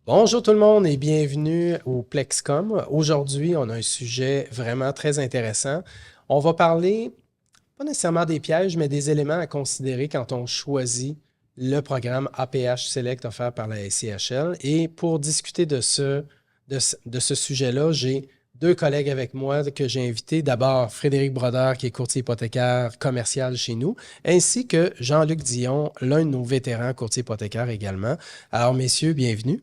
Bonjour tout le monde et bienvenue au Plexcom. Aujourd'hui, on a un sujet vraiment très intéressant. On va parler, pas nécessairement des pièges, mais des éléments à considérer quand on choisit le programme APH Select offert par la SCHL. Et pour discuter de ce sujet-là, j'ai deux collègues avec moi que j'ai invités. D'abord, Frédéric Brodeur, qui est courtier hypothécaire commercial chez nous, ainsi que Jean-Luc Dion, l'un de nos vétérans courtiers hypothécaires également. Alors, messieurs, bienvenue.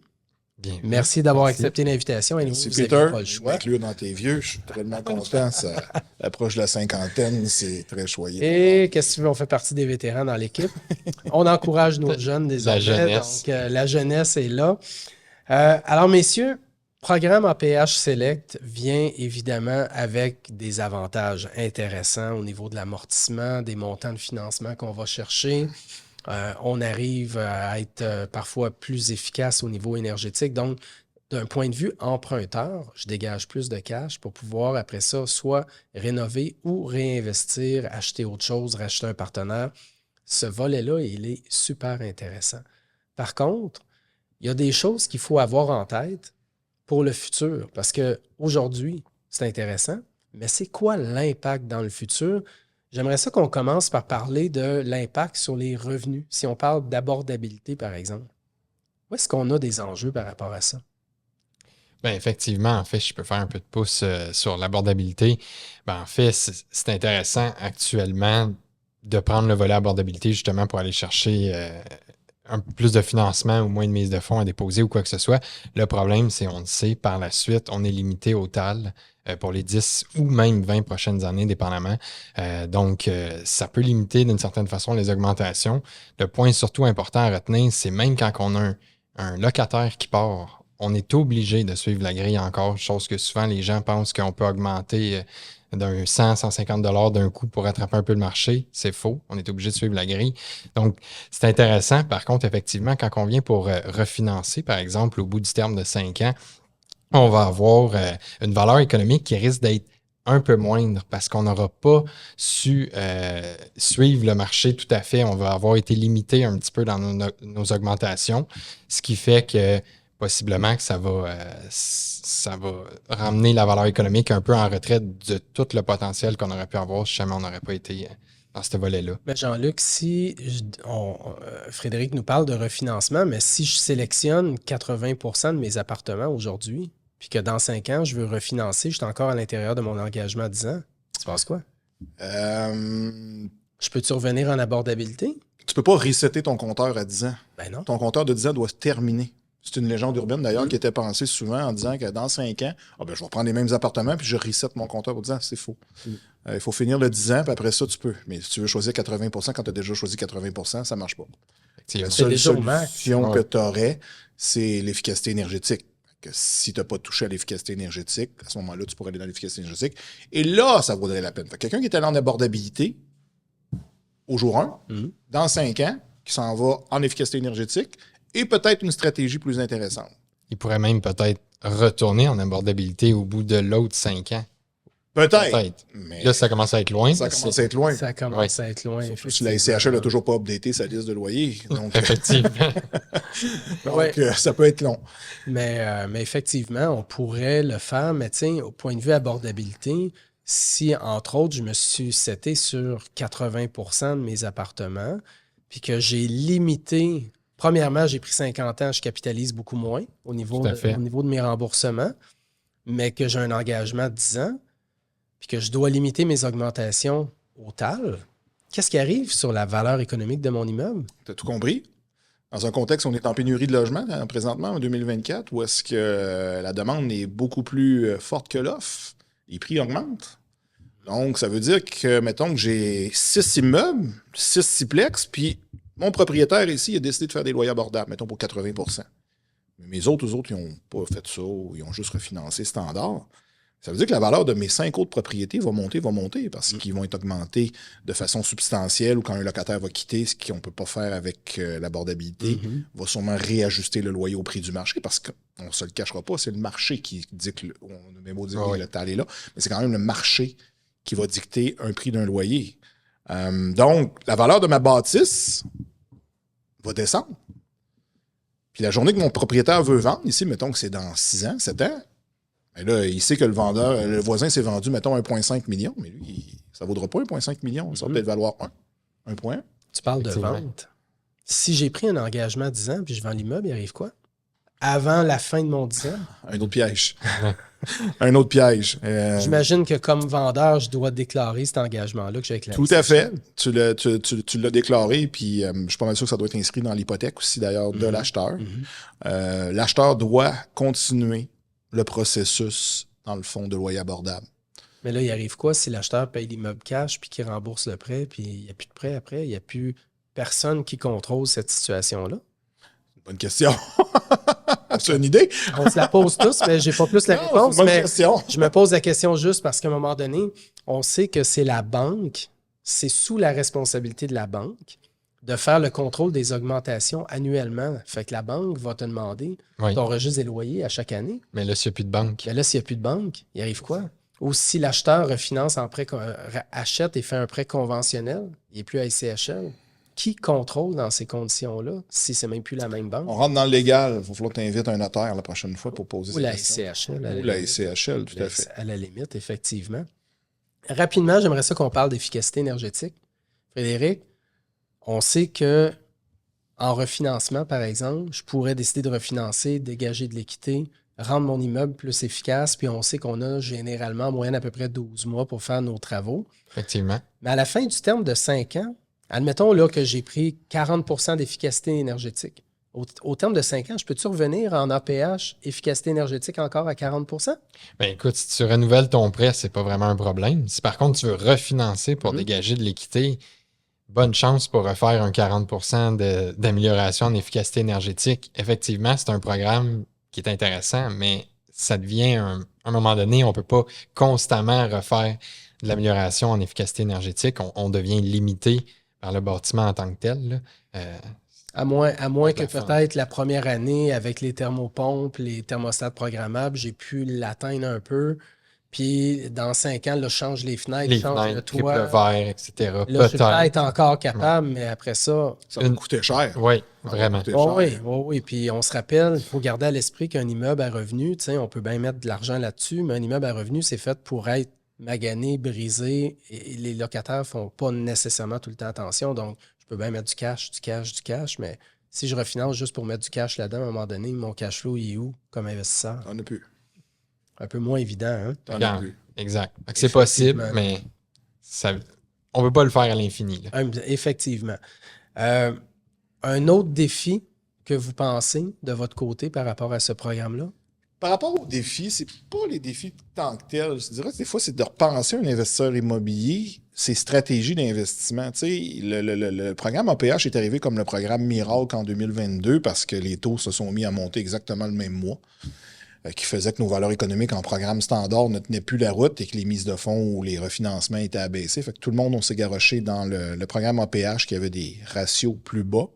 Bienvenue. Merci d'avoir Merci. accepté l'invitation. Et Merci, vous n'aviez Peter. pas le De choix. m'inclure dans tes vieux. Je suis tellement content. Ça approche de la cinquantaine. C'est très choyé pour moi. Et qu'est-ce que tu veux, on fait partie des vétérans dans l'équipe. On encourage nos jeunes La désormais, jeunesse. donc la jeunesse est là. Alors, messieurs, programme APH Select vient évidemment avec des avantages intéressants au niveau de l'amortissement, des montants de financement qu'on va chercher. On arrive à être parfois plus efficace au niveau énergétique. Donc, d'un point de vue emprunteur, je dégage plus de cash pour pouvoir, après ça, soit rénover ou réinvestir, acheter autre chose, racheter un partenaire. Ce volet-là, il est super intéressant. Par contre, il y a des choses qu'il faut avoir en tête pour le futur, parce qu'aujourd'hui, c'est intéressant, mais c'est quoi l'impact dans le futur? J'aimerais ça qu'on commence par parler de l'impact sur les revenus. Si on parle d'abordabilité, par exemple, où est-ce qu'on a des enjeux par rapport à ça? Ben, effectivement, en fait, je peux faire un peu de pouce sur l'abordabilité. Ben, en fait, c'est intéressant actuellement de prendre le volet abordabilité justement pour aller chercher un peu plus de financement ou moins de mise de fonds à déposer ou quoi que ce soit. Le problème, c'est, on le sait, par la suite, on est limité au TAL pour les 10 ou même 20 prochaines années, dépendamment. Donc, ça peut limiter d'une certaine façon les augmentations. Le point surtout important à retenir, c'est même quand on a un locataire qui part, on est obligé de suivre la grille encore, chose que souvent les gens pensent qu'on peut augmenter d'un 100, 150 $ d'un coup pour rattraper un peu le marché. C'est faux. On est obligé de suivre la grille. Donc, c'est intéressant. Par contre, effectivement, quand on vient pour refinancer, par exemple, au bout du terme de 5 ans, on va avoir une valeur économique qui risque d'être un peu moindre parce qu'on n'aura pas su suivre le marché tout à fait. On va avoir été limité un petit peu dans nos augmentations, ce qui fait que possiblement que ça va ramener la valeur économique un peu en retraite de tout le potentiel qu'on aurait pu avoir si jamais on n'aurait pas été dans ce volet-là. Mais Jean-Luc, si Frédéric nous parle de refinancement, mais si je sélectionne 80% de mes appartements aujourd'hui, puis que dans 5 ans, je veux refinancer, je suis encore à l'intérieur de mon engagement à 10 ans, tu penses quoi? Euh, Je peux-tu revenir en abordabilité? Tu peux pas resetter ton compteur à 10 ans. Ben non. Ton compteur de 10 ans doit se terminer. C'est une légende urbaine d'ailleurs qui était pensée souvent en disant que dans 5 ans, je vais prendre les mêmes appartements puis je reset mon compteur pour 10 ans. C'est faux. Il faut finir le 10 ans puis après ça, tu peux. Mais si tu veux choisir 80% quand tu as déjà choisi 80%, ça marche pas. La C'est seule déjà au max. solution que Ouais. tu aurais, c'est l'efficacité énergétique. Que si tu n'as pas touché à l'efficacité énergétique, à ce moment-là, tu pourrais aller dans l'efficacité énergétique. Et là, ça vaudrait la peine. Fait que quelqu'un qui est allé en abordabilité au jour 1, Mhm. dans 5 ans, qui s'en va en efficacité énergétique, et peut-être une stratégie plus intéressante. Il pourrait même peut-être retourner en abordabilité au bout de l'autre 5 ans. Peut-être. Peut-être. Mais Là, ça commence à être loin. ça commence à être loin. Ça commence à être loin. Si la SCHL n'a toujours pas updaté sa liste de loyers. Donc, Effectivement. Ouais. ça peut être long. Mais effectivement, on pourrait le faire, mais tiens, au point de vue abordabilité, si, entre autres, je me suis seté sur 80% de mes appartements, puis que j'ai limité, premièrement, j'ai pris 50 ans, je capitalise beaucoup moins au niveau, Tout à fait. au niveau de mes remboursements, mais que j'ai un engagement de 10 ans, puis que je dois limiter mes augmentations au TAL, qu'est-ce qui arrive sur la valeur économique de mon immeuble? Tu as tout compris? Dans un contexte où on est en pénurie de logements présentement en 2024, où est-ce que la demande est beaucoup plus forte que l'offre, les prix augmentent. Donc, ça veut dire que, mettons que j'ai 6 immeubles, 6 siplex, puis mon propriétaire ici a décidé de faire des loyers abordables, mettons pour 80%. Mais mes autres, eux autres, ils n'ont pas fait ça, ou ils ont juste refinancé standard. Ça veut dire que la valeur de mes 5 autres propriétés va monter, parce qu'ils vont être augmentés de façon substantielle ou quand un locataire va quitter, ce qu'on ne peut pas faire avec l'abordabilité, va sûrement réajuster le loyer au prix du marché parce qu'on ne se le cachera pas, c'est le marché qui dit que on a même beau dire Ouais. le tal est là, mais c'est quand même le marché qui va dicter un prix d'un loyer. Donc, la valeur de ma bâtisse va descendre. Puis la journée que mon propriétaire veut vendre, ici, mettons que c'est dans 6 ans, 7 ans, ben là, il sait que le voisin s'est vendu, mettons, 1,5 million, mais lui, ça ne vaudra pas 1,5 million. Ça va peut-être valoir 1 point. Tu parles de vente. Si j'ai pris un engagement à 10 ans puis je vends l'immeuble, il arrive quoi? Avant la fin de mon 10 ans? Un autre piège. Un autre piège. J'imagine que comme vendeur, je dois déclarer cet engagement-là que j'ai avec la Tout à fait. Tu l'as déclaré, puis je suis pas mal sûr que ça doit être inscrit dans l'hypothèque aussi, d'ailleurs, de l'acheteur. L'acheteur doit continuer le processus, dans le fond, de loyer abordable. Mais là, il arrive quoi si l'acheteur paye l'immeuble cash puis qu'il rembourse le prêt, puis il n'y a plus de prêt après? Il n'y a plus personne qui contrôle cette situation-là? Bonne question. C'est une idée? On se la pose tous, mais j'ai pas plus la réponse. C'est une bonne mais question. je me pose la question juste parce qu'à un moment donné, on sait que c'est la banque, c'est sous la responsabilité de la banque de faire le contrôle des augmentations annuellement. Fait que la banque va te demander ton registre des loyers à chaque année. Mais là, s'il n'y a plus de banque. Mais là, s'il n'y a plus de banque, il arrive quoi? Ou si l'acheteur refinance achète et fait un prêt conventionnel, il n'est plus à SCHL. Qui contrôle dans ces conditions-là si c'est même plus la même banque? On rentre dans le légal. Il va falloir que tu invites un notaire la prochaine fois pour poser Ou la questions. SCHL. Ou la SCHL, tout à fait. À la limite, effectivement. Rapidement, j'aimerais ça qu'on parle d'efficacité énergétique. Frédéric, on sait que en refinancement, par exemple, je pourrais décider de refinancer, dégager de l'équité, rendre mon immeuble plus efficace, puis on sait qu'on a généralement en moyenne à peu près 12 mois pour faire nos travaux. Effectivement. Mais à la fin du terme de 5 ans, admettons là, que j'ai pris 40 d'efficacité énergétique. Au terme de 5 ans, je peux-tu revenir en APH, efficacité énergétique encore à 40 Ben écoute, si tu renouvelles ton prêt, c'est pas vraiment un problème. Si par contre tu veux refinancer pour dégager de l'équité, bonne chance pour refaire un 40 d'amélioration en efficacité énergétique. Effectivement, c'est un programme qui est intéressant, mais ça devient, à un moment donné, on ne peut pas constamment refaire de l'amélioration en efficacité énergétique. On devient limité par le bâtiment en tant que tel. À moins que peut-être la première année, avec les thermopompes, les thermostats programmables, j'ai pu l'atteindre un peu. Puis dans 5 ans, là, je change les fenêtres, je change le toit. triple verre, etc. Là, je suis peut-être encore capable, mais après ça... Ça va coûter cher. Oui, vraiment. Oui. Puis on se rappelle, il faut garder à l'esprit qu'un immeuble à revenu, on peut bien mettre de l'argent là-dessus, mais un immeuble à revenu, c'est fait pour être magané, brisé, et les locataires ne font pas nécessairement tout le temps attention. Donc, je peux bien mettre du cash, mais si je refinance juste pour mettre du cash là-dedans, à un moment donné, mon cash flow, il est où comme investisseur? On n'a plus. Un peu moins évident, hein? Exact. C'est possible, mais on ne peut pas le faire à l'infini. Effectivement. Un autre défi que vous pensez de votre côté par rapport à ce programme-là? Par rapport aux défis, c'est pas les défis tant que tels. Je dirais que des fois, c'est de repenser un investisseur immobilier, ses stratégies d'investissement. Tu sais, le programme APH est arrivé comme le programme Miracle en 2022 parce que les taux se sont mis à monter exactement le même mois, qui faisait que nos valeurs économiques en programme standard ne tenaient plus la route et que les mises de fonds ou les refinancements étaient abaissés. Fait que tout le monde, on s'est garoché dans le programme APH qui avait des ratios plus bas.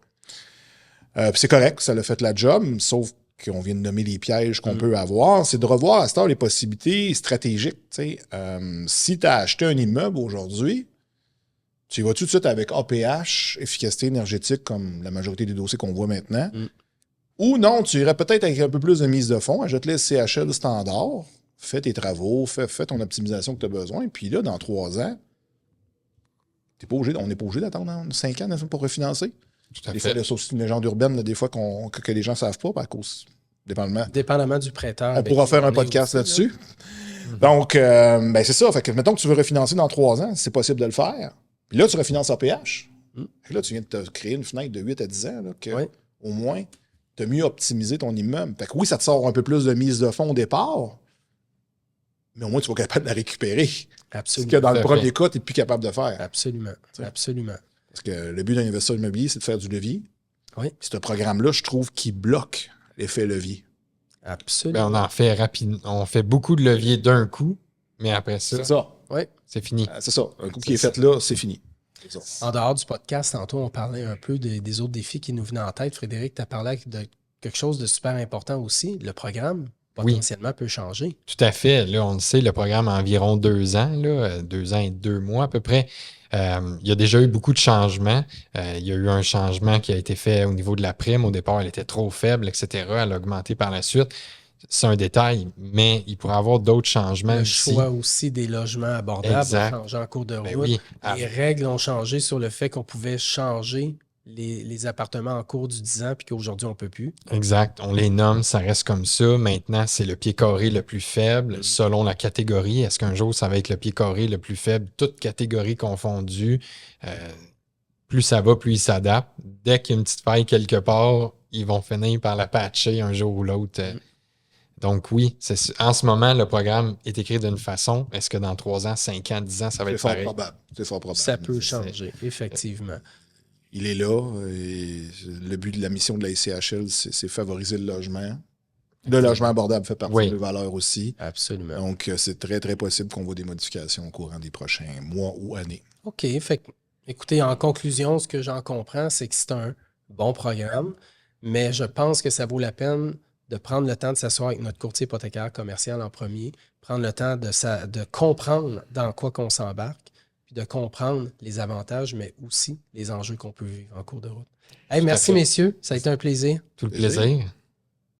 Puis c'est correct, ça l'a fait la job, sauf qu'on vient de nommer les pièges qu'on peut avoir. C'est de revoir à cette heure les possibilités stratégiques. Si tu as acheté un immeuble aujourd'hui, tu y vas tout de suite avec APH, efficacité énergétique, comme la majorité des dossiers qu'on voit maintenant. Ou non, tu irais peut-être avec un peu plus de mise de fonds, achète-les CHL standard, fais tes travaux, fais ton optimisation que tu as besoin, puis là, dans 3 ans, on n'est pas obligé d'attendre 5 ans pour refinancer. Des fois, c'est aussi une légende urbaine, des fois que les gens ne savent pas, à cause, dépendamment du prêteur. On pourra faire un podcast là-dessus. Donc, c'est ça. Fait que, mettons que tu veux refinancer dans 3 ans, c'est possible de le faire. Puis là, tu refinances APH. Puis là, tu viens de te créer une fenêtre de 8 à 10 ans, là, que au moins, tu as mieux optimisé ton immeuble. Fait que oui, ça te sort un peu plus de mise de fonds au départ, mais au moins, tu vas être capable de la récupérer. Absolument. Ce que dans le premier cas, tu n'es plus capable de faire. Absolument. Parce que le but d'un investisseur immobilier, c'est de faire du levier. Oui. Ce programme-là, je trouve qu'il bloque l'effet levier. Absolument. On en fait rapidement. On fait beaucoup de leviers d'un coup, mais après ça, c'est fini. C'est ça. Un coup qui est fait là, c'est fini. En dehors du podcast, tantôt, on parlait un peu des autres défis qui nous venaient en tête. Frédéric, tu as parlé de quelque chose de super important aussi. Le programme, potentiellement, peut changer. Tout à fait. Là, on le sait, le programme a environ 2 ans, 2 ans et 2 mois à peu près. Il y a déjà eu beaucoup de changements. Il y a eu un changement qui a été fait au niveau de la prime. Au départ, elle était trop faible, etc. Elle a augmenté par la suite. C'est un détail, mais il pourrait y avoir d'autres changements Le aussi. choix aussi des logements abordables Exact. a changé en cours de Ben route. oui. Les règles ont changé sur le fait qu'on pouvait changer les appartements en cours du 10 ans, puis qu'aujourd'hui, on ne peut plus. Exact. On les nomme, ça reste comme ça. Maintenant, c'est le pied carré le plus faible selon la catégorie. Est-ce qu'un jour, ça va être le pied carré le plus faible, toutes catégories confondues? Plus ça va, plus ils s'adaptent. Dès qu'il y a une petite faille quelque part, ils vont finir par la patcher un jour ou l'autre. Donc oui, en ce moment, le programme est écrit d'une façon. Est-ce que dans 3 ans, 5 ans, 10 ans, ça va C'est être fort pareil? probable. C'est fort probable. Ça peut changer, effectivement. Il est là. Et le but de la mission de la SCHL, c'est favoriser le logement. Le logement abordable fait partie de valeurs aussi. Absolument. Donc, c'est très, très possible qu'on voit des modifications au courant des prochains mois ou années. OK. Fait que, écoutez, en conclusion, ce que j'en comprends, c'est que c'est un bon programme, mais je pense que ça vaut la peine de prendre le temps de s'asseoir avec notre courtier hypothécaire commercial en premier, prendre le temps de comprendre dans quoi qu'on s'embarque, puis de comprendre les avantages, mais aussi les enjeux qu'on peut vivre en cours de route. Hey, merci, messieurs. Ça a été un plaisir. Tout le plaisir.